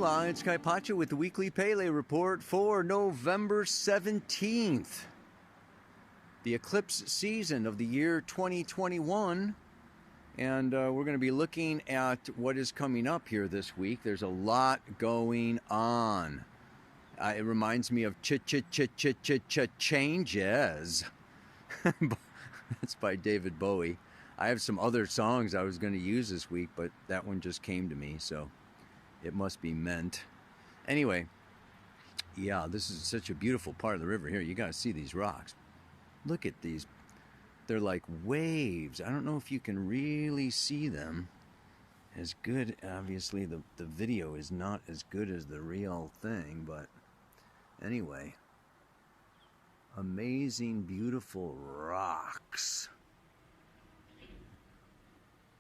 Hola, it's Kaipacha with the weekly Pele report for November 17th. The eclipse season of the year 2021. And we're going to be looking at what is coming up here this week. There's a lot going on. It reminds me of changes. That's by David Bowie. I have some other songs I was going to use this week, but that one just came to me, so it must be meant. Anyway, yeah, this is such a beautiful part of the river here. You got to see these rocks. Look at these. They're like waves. I don't know if you can really see them as good. Obviously, the video is not as good as the real thing, but anyway. Amazing, beautiful rocks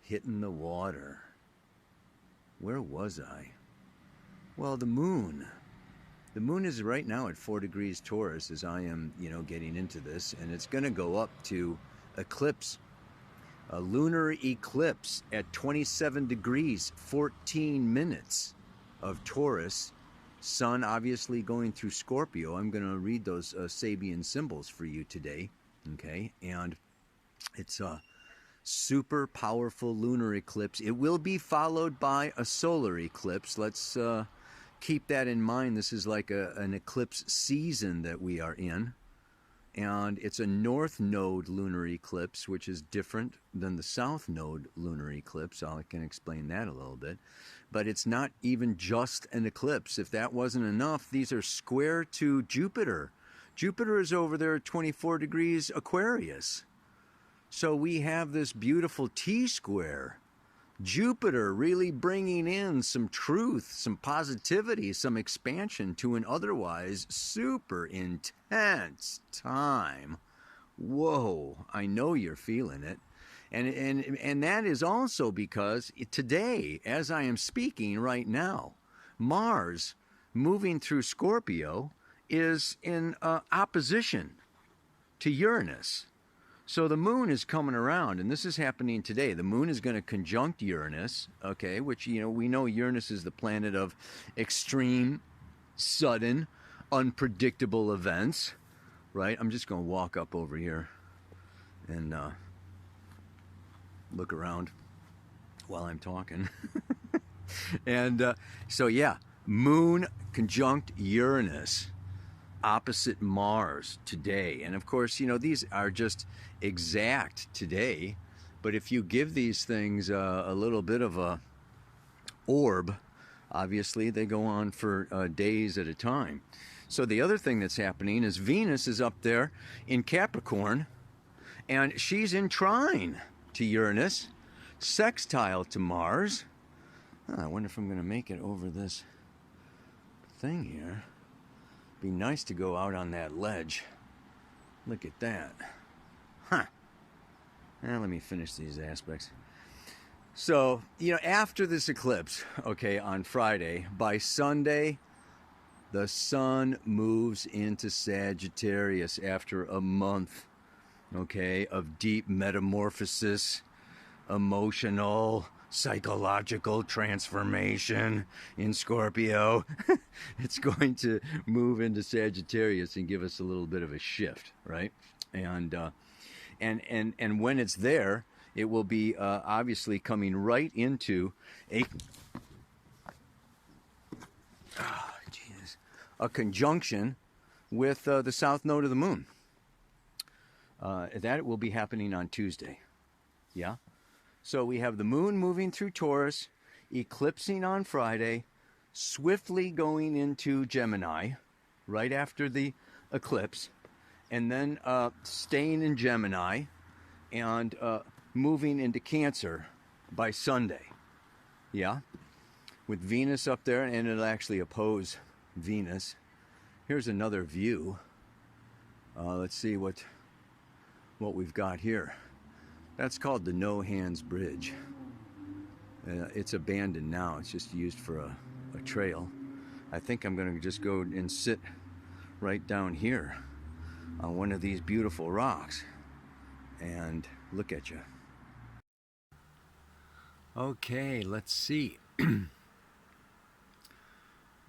hitting the water. Where was I? Well, the moon. The moon is right now at 4 degrees Taurus as I am, getting into this, and it's going to go up to eclipse, a lunar eclipse at 27 degrees, 14 minutes of Taurus. Sun obviously going through Scorpio. I'm going to read those Sabian symbols for you today, okay? And it's a super powerful lunar eclipse. It will be followed by a solar eclipse. Let's keep that in mind. This is like an eclipse season that we are in. And it's a north node lunar eclipse, which is different than the south node lunar eclipse. I can explain that a little bit. But it's not even just an eclipse. If that wasn't enough, these are square to Jupiter. Jupiter is over there at 24 degrees Aquarius. So we have this beautiful T-square. Jupiter really bringing in some truth, some positivity, some expansion to an otherwise super intense time. Whoa, I know you're feeling it. And that is also because today, as I am speaking right now, Mars moving through Scorpio is in opposition to Uranus. So the moon is coming around, and this is happening today. The moon is going to conjunct Uranus, okay, which, we know Uranus is the planet of extreme, sudden, unpredictable events, right? I'm just going to walk up over here and look around while I'm talking. And so, yeah, moon conjunct Uranus, opposite Mars today. And of course, these are just exact today, but if you give these things a little bit of a orb, obviously they go on for days at a time. So the other thing that's happening is Venus is up there in Capricorn, and she's in trine to Uranus, sextile to Mars. I wonder if I'm going to make it over this thing here. Be nice to go out on that ledge. Look at that. Huh. Now let me finish these aspects. So, after this eclipse, okay, on Friday, by Sunday, the sun moves into Sagittarius after a month, okay, of deep metamorphosis, emotional, psychological transformation in Scorpio. It's going to move into Sagittarius and give us a little bit of a shift, right? And when it's there, it will be obviously coming right into a conjunction with the south node of the moon. That will be happening on Tuesday. Yeah? So we have the moon moving through Taurus, eclipsing on Friday, swiftly going into Gemini right after the eclipse, and then staying in Gemini and moving into Cancer by Sunday. Yeah? With Venus up there, and it'll actually oppose Venus. Here's another view. Let's see what we've got here. That's called the No Hands Bridge. It's abandoned now. It's just used for a trail. I think I'm going to just go and sit right down here on one of these beautiful rocks and look at you. Okay, let's see.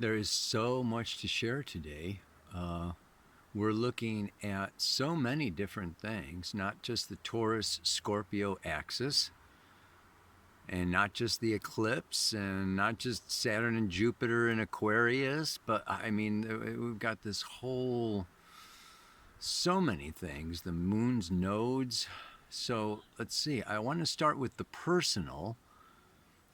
There is so much to share today. We're looking at so many different things, not just the Taurus-Scorpio axis, and not just the eclipse, and not just Saturn and Jupiter in Aquarius, but I mean, we've got this whole, so many things, the moon's nodes. So let's see, I want to start with the personal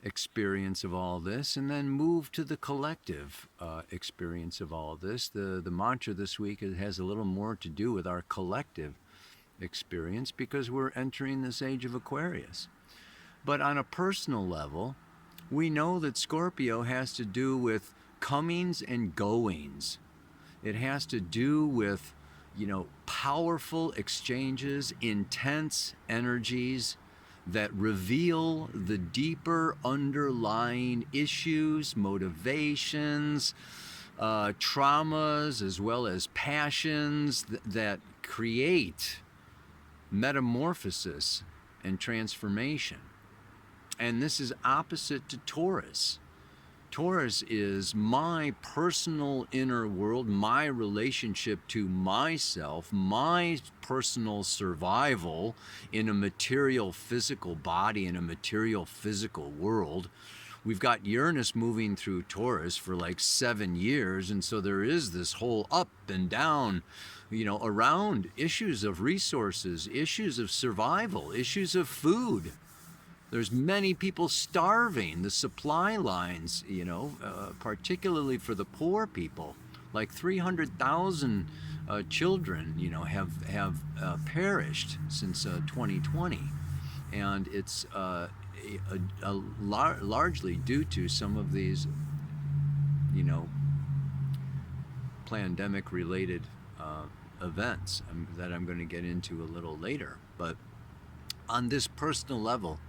experience of all this and then move to the collective experience of all this. The mantra this week has a little more to do with our collective experience because we're entering this age of Aquarius. But on a personal level, we know that Scorpio has to do with comings and goings. It has to do with, powerful exchanges, intense energies that reveal the deeper underlying issues, motivations, traumas, as well as passions that create metamorphosis and transformation. And this is opposite to Taurus. Taurus is my personal inner world, my relationship to myself, my personal survival in a material physical body, in a material physical world. We've got Uranus moving through Taurus for like 7 years, and so there is this whole up and down, around issues of resources, issues of survival, issues of food. There's many people starving. The supply lines, particularly for the poor people, like 300,000 children, have perished since 2020, and it's largely due to some of these, pandemic-related events that I'm going to get into a little later. But on this personal level,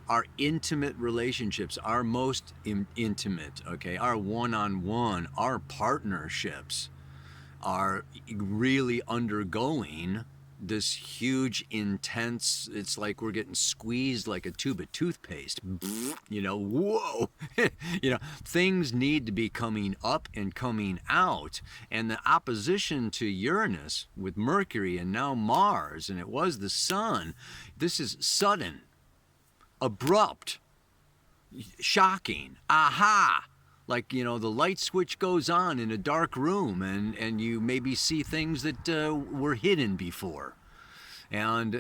our intimate relationships, our most intimate, our one-on-one, our partnerships are really undergoing this huge, intense, it's like we're getting squeezed like a tube of toothpaste. Whoa! Things need to be coming up and coming out. And the opposition to Uranus with Mercury and now Mars, and it was the Sun, this is sudden, abrupt, shocking, aha, like the light switch goes on in a dark room and you maybe see things that were hidden before, and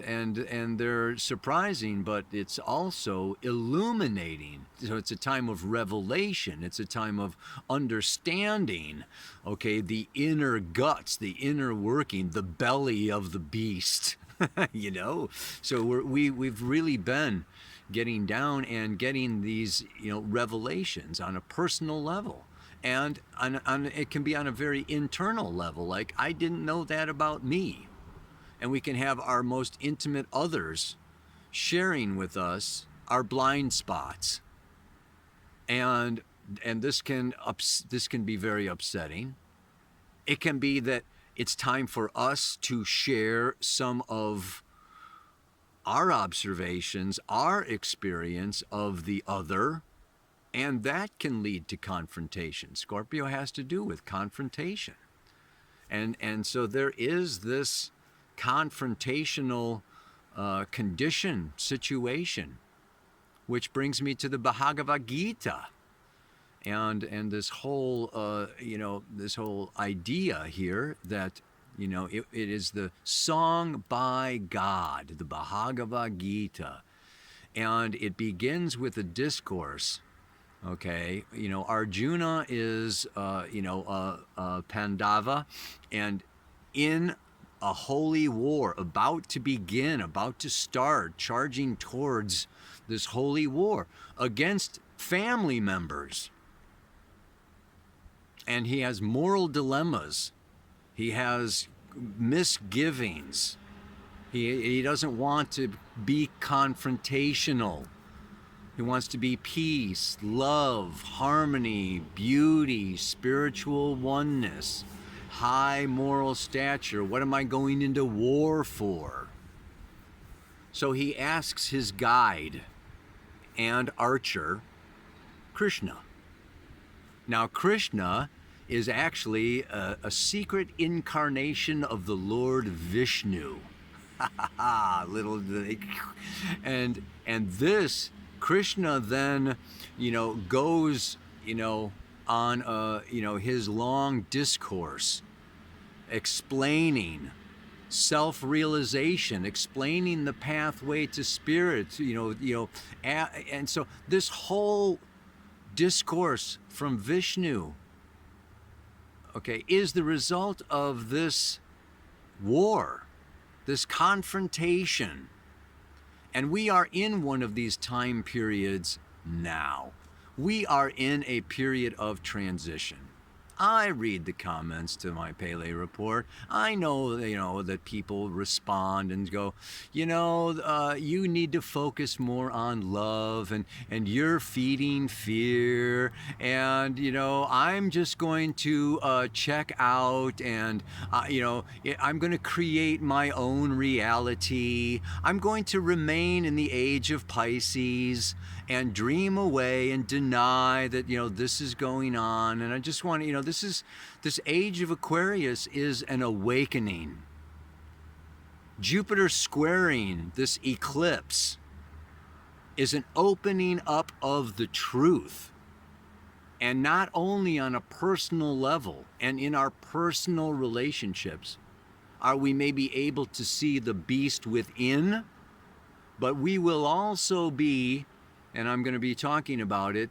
they're surprising, but it's also illuminating. So it's a time of revelation, it's a time of understanding, the inner guts, the inner working, the belly of the beast. So we've really been getting down and getting these revelations on a personal level, and on it can be on a very internal level, like I didn't know that about me, and we can have our most intimate others sharing with us our blind spots, and this can be very upsetting. It can be that it's time for us to share some of our observations, our experience of the other, and that can lead to confrontation. Scorpio has to do with confrontation. And so there is this confrontational condition, situation, which brings me to the Bhagavad Gita. And this whole, this whole idea here that it is the song by God, the Bhagavad Gita, and it begins with a discourse. Arjuna is, Pandava, and in a holy war about to begin, about to start, charging towards this holy war against family members. And he has moral dilemmas. He has misgivings. He doesn't want to be confrontational. He wants to be peace, love, harmony, beauty, spiritual oneness, high moral stature. What am I going into war for? So he asks his guide and archer, Krishna, Now, Krishna is actually a secret incarnation of the Lord Vishnu. Little, and this Krishna then, goes, on his long discourse explaining self-realization, explaining the pathway to spirit, and so this whole discourse from Vishnu, okay, is the result of this war, this confrontation. And we are in one of these time periods now. We are in a period of transition. I read the comments to my Pele report. I know, that people respond and go, you need to focus more on love, and you're feeding fear, and, I'm just going to check out, and, I'm going to create my own reality. I'm going to remain in the age of Pisces and dream away and deny that, this is going on. And I just want to, this age of Aquarius is an awakening. Jupiter squaring this eclipse is an opening up of the truth. And not only on a personal level and in our personal relationships are we maybe able to see the beast within, but we will also be, and I'm going to be talking about it,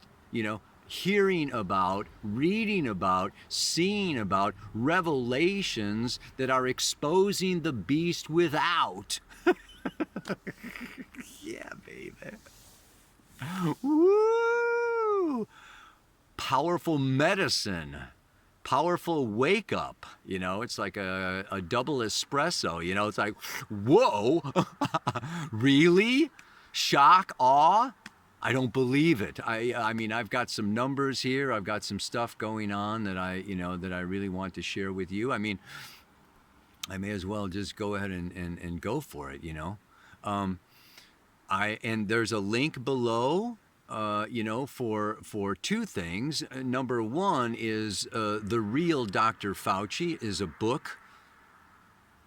hearing about, reading about, seeing about revelations that are exposing the beast without. Yeah, baby. Woo! Powerful medicine. Powerful wake up. It's like a double espresso. It's like, whoa, really? Shock, awe? I don't believe it. I mean, I've got some numbers here. I've got some stuff going on that I really want to share with you. I mean, I may as well just go ahead and go for it, and there's a link below, for two things. Number one is The Real Dr. Fauci is a book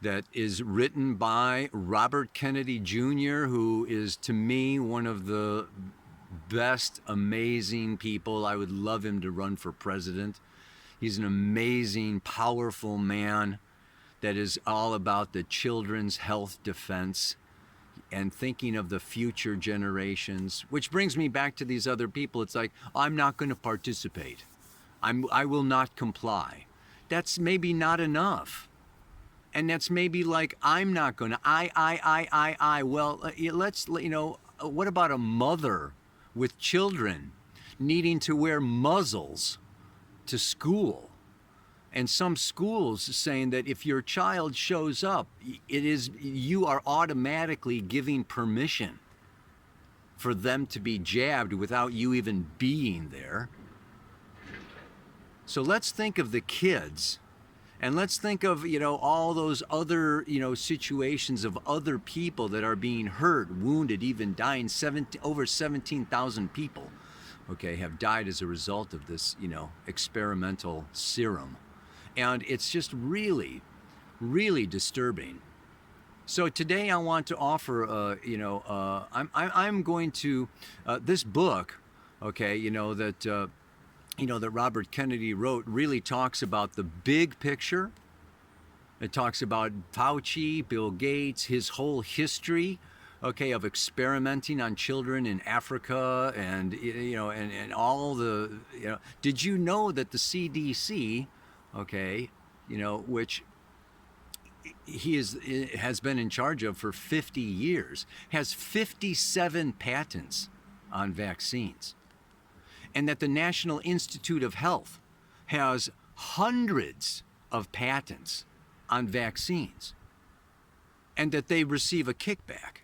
that is written by Robert Kennedy Jr., who is, to me, one of the best, amazing people. I would love him to run for president. He's an amazing, powerful man that is all about the children's health defense and thinking of the future generations, which brings me back to these other people. It's like, I'm not going to participate. I will not comply. That's maybe not enough. And that's maybe like, I'm not going to, I. Well, let's, what about a mother with children needing to wear muzzles to school? And some schools saying that if your child shows up, you are automatically giving permission for them to be jabbed without you even being there. So let's think of the kids, and let's think of, all those other, situations of other people that are being hurt, wounded, even dying. Over 17,000 people, have died as a result of this, experimental serum. And it's just really, really disturbing. So today I want to offer, I'm going to, this book, that Robert Kennedy wrote really talks about the big picture. It talks about Fauci, Bill Gates, his whole history, of experimenting on children in Africa, and, and all the, did you know that the CDC, which he has been in charge of for 50 years, has 57 patents on vaccines, and that the National Institute of Health has hundreds of patents on vaccines, and that they receive a kickback.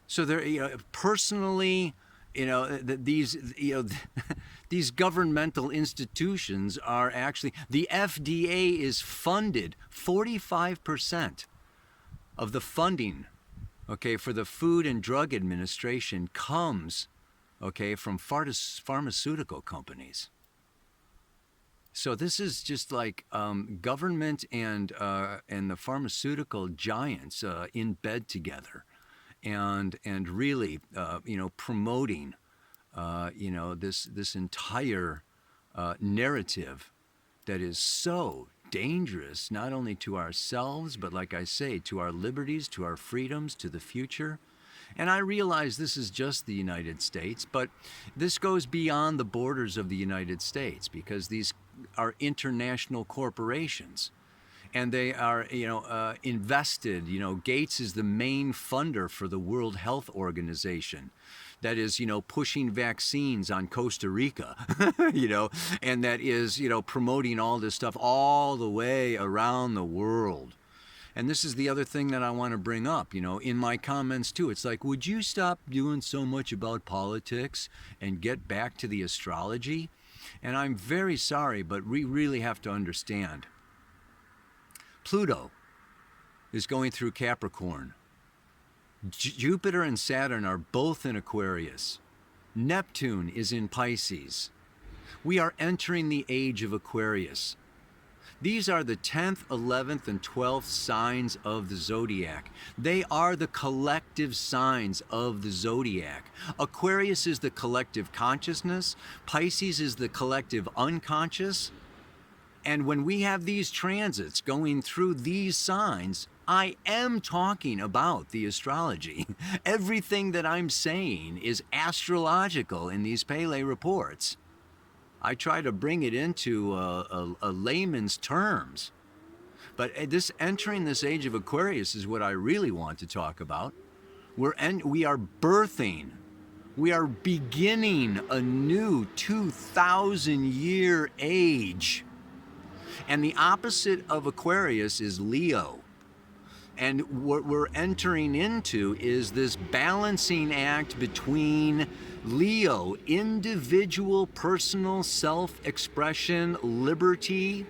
So they're, personally, these, these governmental institutions are actually, the FDA is funded 45% of the funding, for the Food and Drug Administration comes, from pharmaceutical companies. So this is just like government and the pharmaceutical giants in bed together, and really promoting this entire narrative that is so dangerous, not only to ourselves, but like I say, to our liberties, to our freedoms, to the future. And I realize this is just the United States, but this goes beyond the borders of the United States, because these are international corporations. And they are, invested. Gates is the main funder for the World Health Organization, that is, pushing vaccines on Costa Rica, and that is, promoting all this stuff all the way around the world. And this is the other thing that I want to bring up, in my comments too. It's like, would you stop doing so much about politics and get back to the astrology? And I'm very sorry, but we really have to understand. Pluto is going through Capricorn. Jupiter and Saturn are both in Aquarius. Neptune is in Pisces. We are entering the age of Aquarius. These are the 10th, 11th, and 12th signs of the zodiac. They are the collective signs of the zodiac. Aquarius is the collective consciousness. Pisces is the collective unconscious. And when we have these transits going through these signs, I am talking about the astrology. Everything that I'm saying is astrological in these Pele reports. I try to bring it into a layman's terms. But entering this age of Aquarius is what I really want to talk about. We are birthing. We are beginning a new 2,000-year age. And the opposite of Aquarius is Leo. And what we're entering into is this balancing act between Leo, individual personal self-expression, liberty,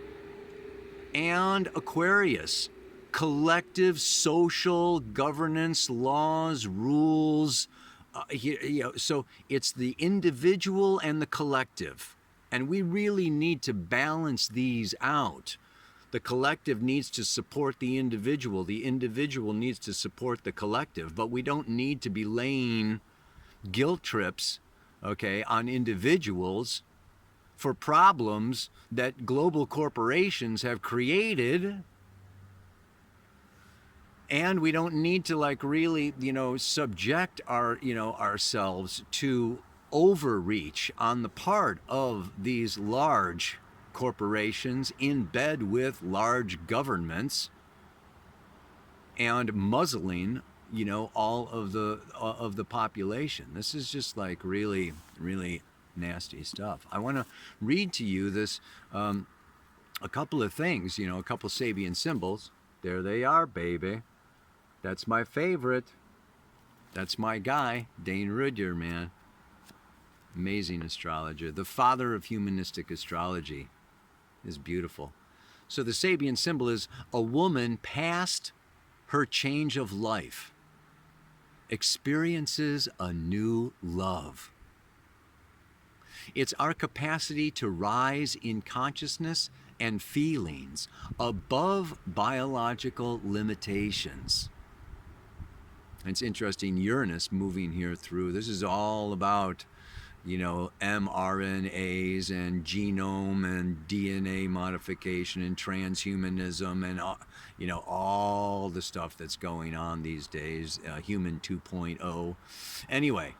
and Aquarius, collective social governance, laws, rules. So it's the individual and the collective. And we really need to balance these out. The collective needs to support the individual needs to support the collective, but we don't need to be laying guilt trips, on individuals for problems that global corporations have created. And we don't need to really, subject ourselves to overreach on the part of these large corporations in bed with large governments and muzzling, all of the population. This is just really, really nasty stuff. I want to read to you this, a couple of things, a couple Sabian symbols. There they are, baby. That's my favorite. That's my guy, Dane Rudyer, man. Amazing astrologer. The father of humanistic astrology. Is beautiful. So the Sabian symbol is a woman past her change of life, experiences a new love. It's our capacity to rise in consciousness and feelings above biological limitations. And it's interesting, Uranus moving here through. This is all about mRNAs and genome and DNA modification and transhumanism and, all the stuff that's going on these days, Human 2.0. Anyway,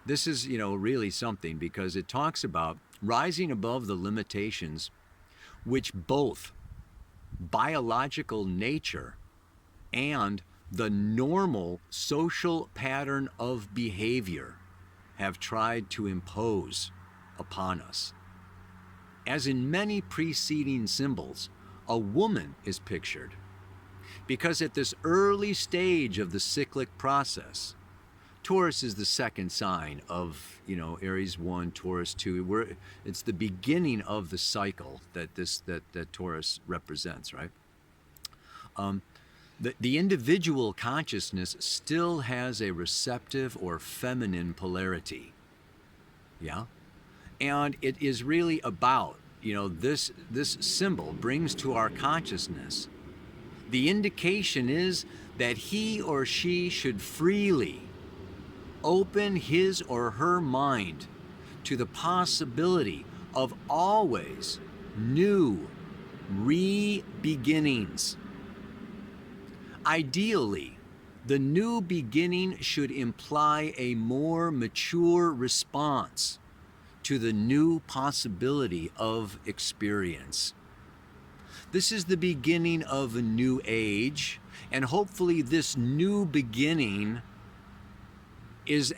this is, really something, because it talks about rising above the limitations which both biological nature and the normal social pattern of behavior have tried to impose upon us. As in many preceding symbols, a woman is pictured, because at this early stage of the cyclic process, Taurus is the second sign of, Aries 1, Taurus 2. It's the beginning of the cycle that Taurus represents, right? The individual consciousness still has a receptive or feminine polarity. Yeah? And it is really about this symbol brings to our consciousness, the indication is that he or she should freely open his or her mind to the possibility of always new re-beginnings. Ideally, the new beginning should imply a more mature response to the new possibility of experience. This is the beginning of a new age, and hopefully this new beginning is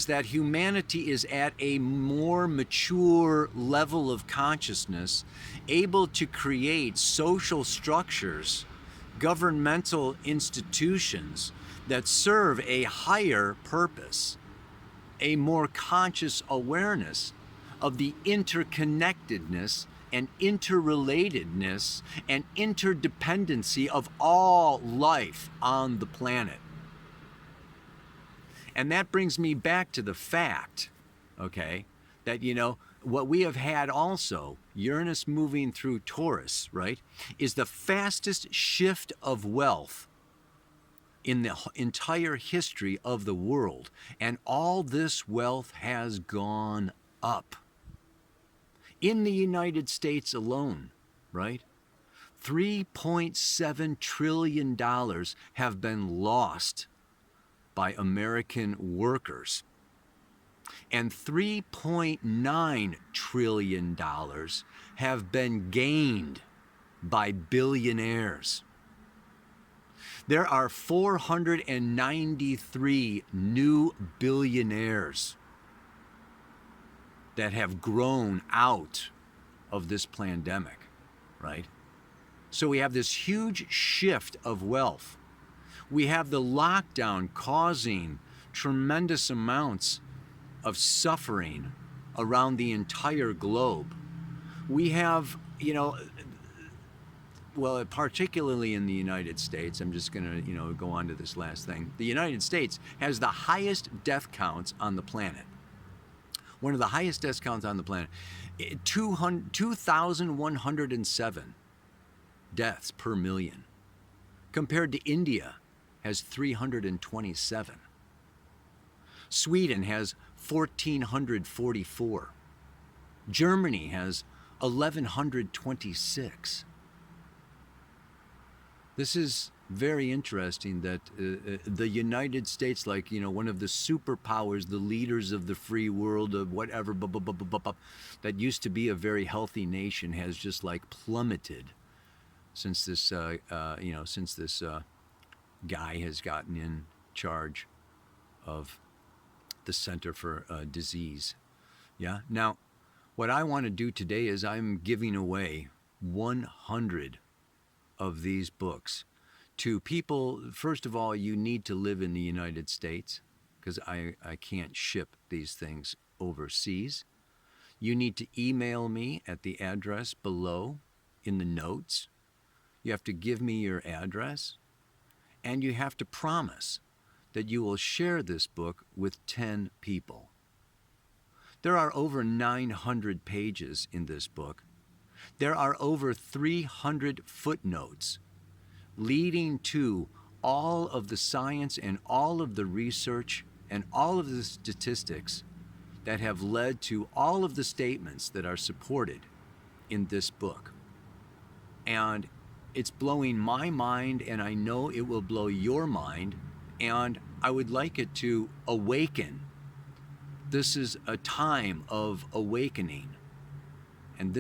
that humanity is at a more mature level of consciousness, able to create social structures, governmental institutions that serve a higher purpose, a more conscious awareness of the interconnectedness and interrelatedness and interdependency of all life on the planet. And that brings me back to the fact, okay, that, what we have had also, Uranus moving through Taurus, right, is the fastest shift of wealth in the entire history of the world. And all this wealth has gone up. In the United States alone, right, $3.7 trillion have been lost by American workers, and $3.9 trillion have been gained by billionaires. There are 493 new billionaires that have grown out of this pandemic, right? So we have this huge shift of wealth. We have the lockdown causing tremendous amounts of suffering around the entire globe. We have, well, particularly in the United States, I'm just going to, go on to this last thing. The United States has the highest death counts on the planet. One of the highest death counts on the planet. 2,107 deaths per million, compared to India has 327. Sweden has 1,444. Germany has 1,126. This is very interesting that the United States, like, one of the superpowers, the leaders of the free world, of whatever, that used to be a very healthy nation, has just like plummeted since this, guy has gotten in charge of the Center for Disease. Yeah. Now, what I want to do today is I'm giving away 100 of these books to people. First of all, you need to live in the United States, because I can't ship these things overseas. You need to email me at the address below in the notes. You have to give me your address, and you have to promise that you will share this book with 10 people. There are over 900 pages in this book. There are over 300 footnotes leading to all of the science and all of the research and all of the statistics that have led to all of the statements that are supported in this book. And it's blowing my mind, and I know it will blow your mind, and I would like it to awaken. This is a time of awakening, and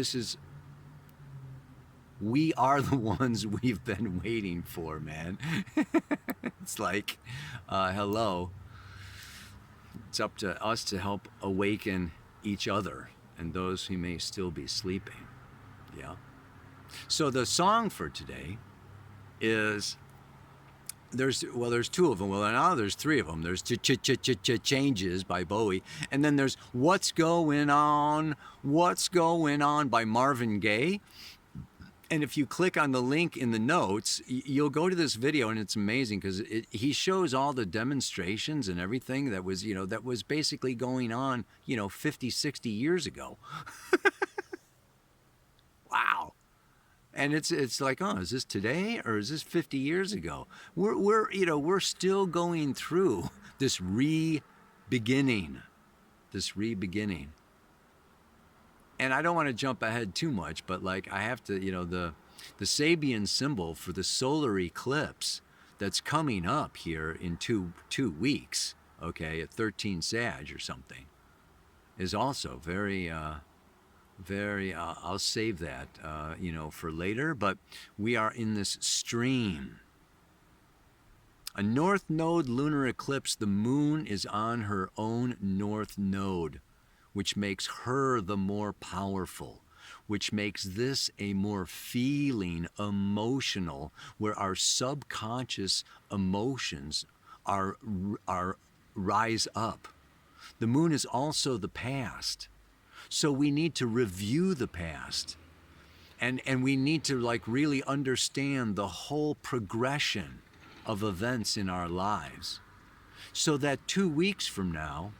we are the ones we've been waiting for, man. It's like, hello. It's up to us to help awaken each other and those who may still be sleeping. Yeah. So the song for today is, there's two of them. Well, now there's three of them. There's Changes by Bowie, and then there's What's Going On by Marvin Gaye. And if you click on the link in the notes, you'll go to this video, and it's amazing because he shows all the demonstrations and everything that was basically going on, 50, 60 years ago. And it's like, oh, is this today or is this 50 years ago? We're still going through this re-beginning, this re-beginning. And I don't want to jump ahead too much, but like I have to, the Sabian symbol for the solar eclipse that's coming up here in two weeks, okay, at 13 Sag or something, is also very I'll save that for later, but we are in this stream. A north node lunar eclipse, the moon is on her own north node, which makes her the more powerful, which makes this a more feeling, emotional, where our subconscious emotions are rise up. The moon is also the past. So we need to review the past, and we need to like really understand the whole progression of events in our lives, so that 2 weeks from now,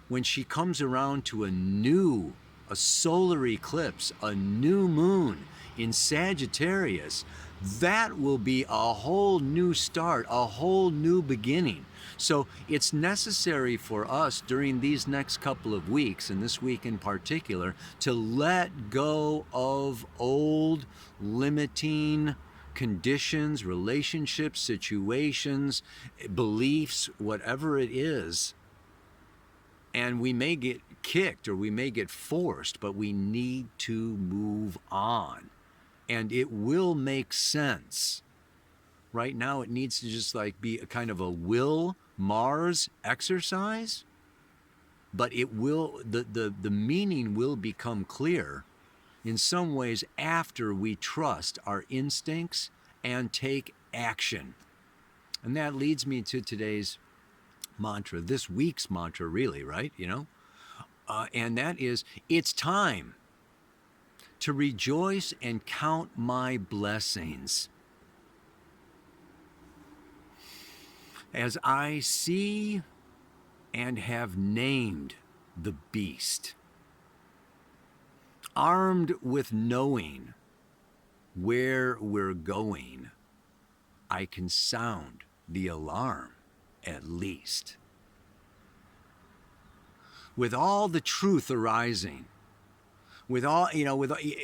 when she comes around to a solar eclipse, a new moon in Sagittarius, that will be a whole new start, a whole new beginning. So it's necessary for us during these next couple of weeks, and this week in particular, to let go of old limiting conditions, relationships, situations, beliefs, whatever it is. And we may get kicked or we may get forced, but we need to move on. And it will make sense. Right now it needs to just like be a kind of a will Mars exercise, but it will, the meaning will become clear in some ways after we trust our instincts and take action. And that leads me to today's mantra, this week's mantra really, right? And that is, it's time to rejoice and count my blessings as I see and have named the beast, armed with knowing where we're going. I can sound the alarm at least. With all the truth arising, with all,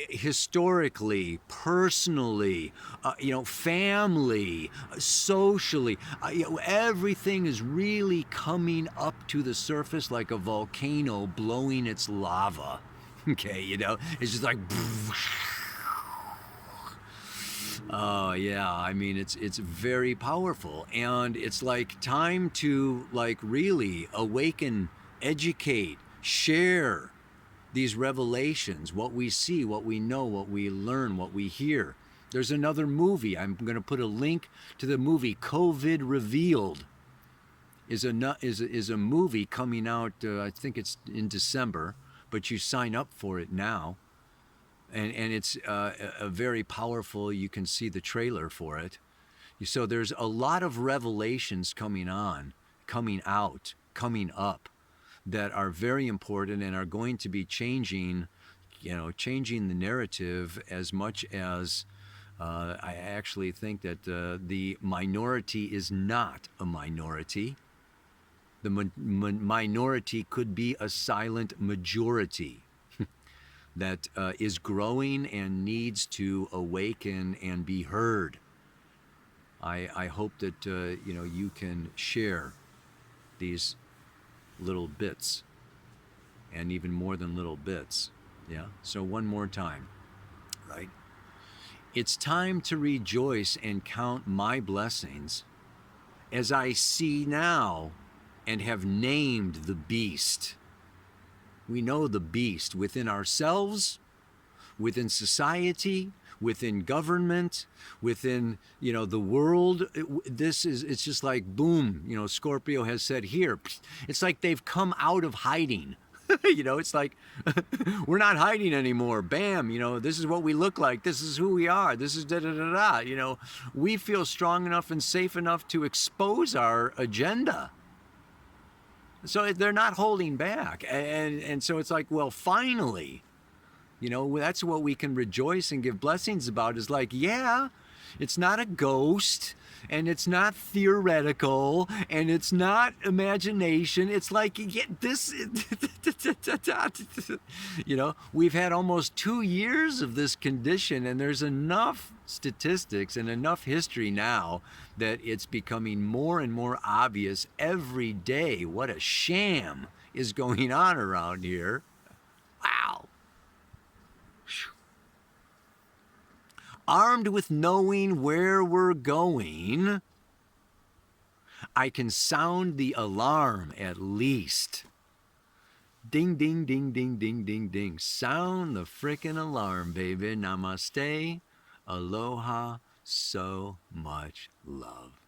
historically, personally, family, socially, everything is really coming up to the surface like a volcano blowing its lava. Okay, it's just like, oh yeah, I mean, it's very powerful, and it's like time to like really awaken, educate, share these revelations, what we see, what we know, what we learn, what we hear. There's another movie. I'm going to put a link to the movie COVID Revealed. Is a movie coming out, I think it's in December, but you sign up for it now. And it's a very powerful, you can see the trailer for it. So there's a lot of revelations coming out, coming up, that are very important and are going to be changing the narrative as much as I actually think that the minority is not a minority. The minority could be a silent majority that is growing and needs to awaken and be heard. I hope that you can share these little bits, and even more than little bits. Yeah. So one more time, right? It's time to rejoice and count my blessings as I see now and have named the beast. We know the beast within ourselves, within society, within government, within the world. It's just like boom. Scorpio has said here. It's like they've come out of hiding. It's like we're not hiding anymore. Bam. This is what we look like. This is who we are. This is da da da da. We feel strong enough and safe enough to expose our agenda. So they're not holding back, and so it's like, well, finally. You know, that's what we can rejoice and give blessings about, is like, yeah, it's not a ghost, and it's not theoretical, and it's not imagination. It's like, this, you know, we've had almost 2 years of this condition, and there's enough statistics and enough history now that it's becoming more and more obvious every day what a sham is going on around here. Wow. Armed with knowing where we're going, I can sound the alarm at least. Ding, ding, ding, ding, ding, ding, ding. Sound the frickin' alarm, baby. Namaste. Aloha. So much love.